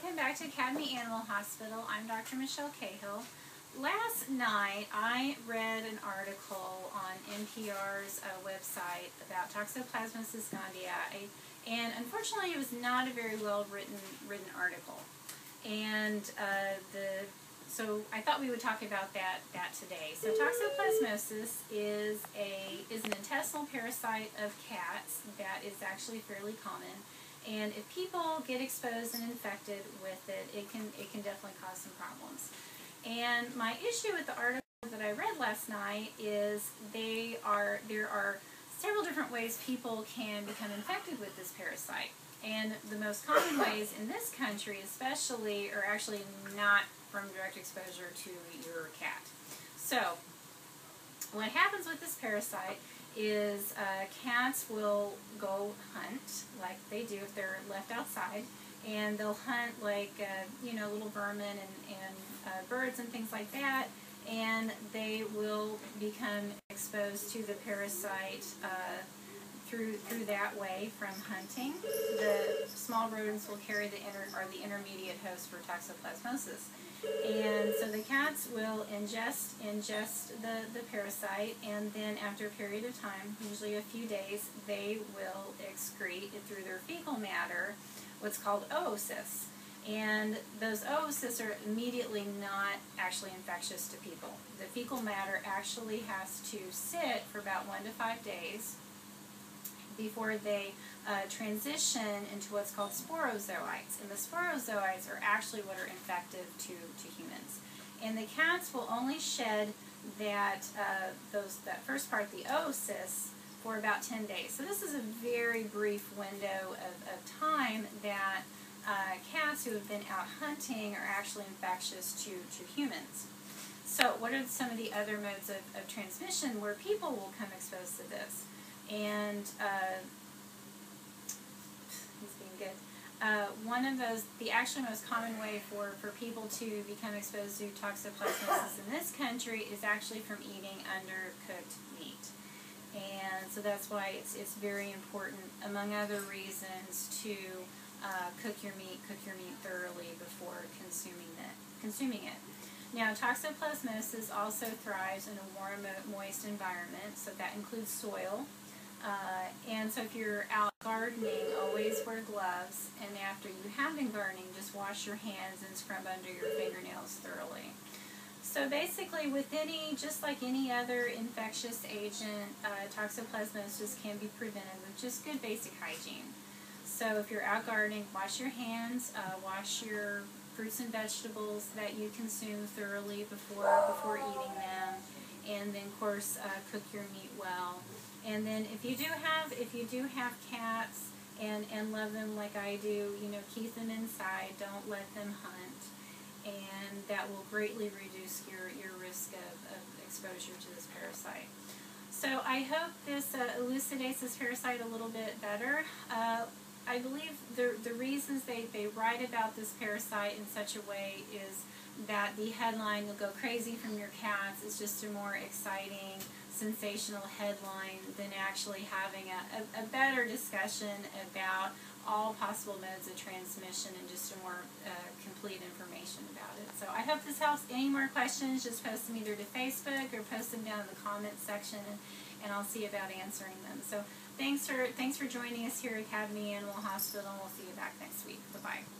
welcome back to Academy Animal Hospital. I'm Dr. Michelle Cahill. Last night I read an article on NPR's website about Toxoplasmosis gondii, and unfortunately it was not a very well written article. And so I thought we would talk about that today. So Toxoplasmosis is an intestinal parasite of cats that is actually fairly common. And if people get exposed and infected with it, it can definitely cause some problems. And my issue with the article that I read last night is there are several different ways people can become infected with this parasite. And the most common ways in this country especially are actually not from direct exposure to your cat. So what happens with this parasite is cats will go hunt like they do if they're left outside, and they'll hunt like little vermin and birds and things like that, and they will become exposed to the parasite through that way from hunting. The small rodents will carry the intermediate host for toxoplasmosis. And so the cats will ingest the parasite, and then after a period of time, usually a few days, they will excrete through their fecal matter what's called oocysts. And those oocysts are immediately not actually infectious to people. The fecal matter actually has to sit for about 1 to 5 days before they transition into what's called sporozoites. And the sporozoites are actually what are infective to humans. And the cats will only shed that first part, the oocysts, for about 10 days. So this is a very brief window of time that cats who have been out hunting are actually infectious to humans. So what are some of the other modes of transmission where people will come exposed to this? And he's being good. One of those, the actually most common way for people to become exposed to toxoplasmosis in this country is actually from eating undercooked meat. And so that's why it's very important, among other reasons, to cook your meat thoroughly before consuming it. Now, toxoplasmosis also thrives in a warm, moist environment, so that includes soil. And so if you're out gardening, always wear gloves, and after you have been gardening, just wash your hands and scrub under your fingernails thoroughly. So basically, just like any other infectious agent, toxoplasmosis can be prevented with just good basic hygiene. So if you're out gardening, wash your hands, wash your fruits and vegetables that you consume thoroughly before eating them, and then of course cook your meat well. And then if you do have cats and love them like I do, keep them inside. Don't let them hunt, and that will greatly reduce your risk of exposure to this parasite. So I hope this elucidates this parasite a little bit better. I believe the reasons they write about this parasite in such a way is that the headline will go crazy from your cats. It's just a more exciting, sensational headline than actually having a better discussion about all possible modes of transmission and just a more complete information about it. So I hope this helps. Any more questions, just post them either to Facebook or post them down in the comments section, and I'll see about answering them. So thanks for joining us here at Academy Animal Hospital. We'll see you back next week. Bye-bye.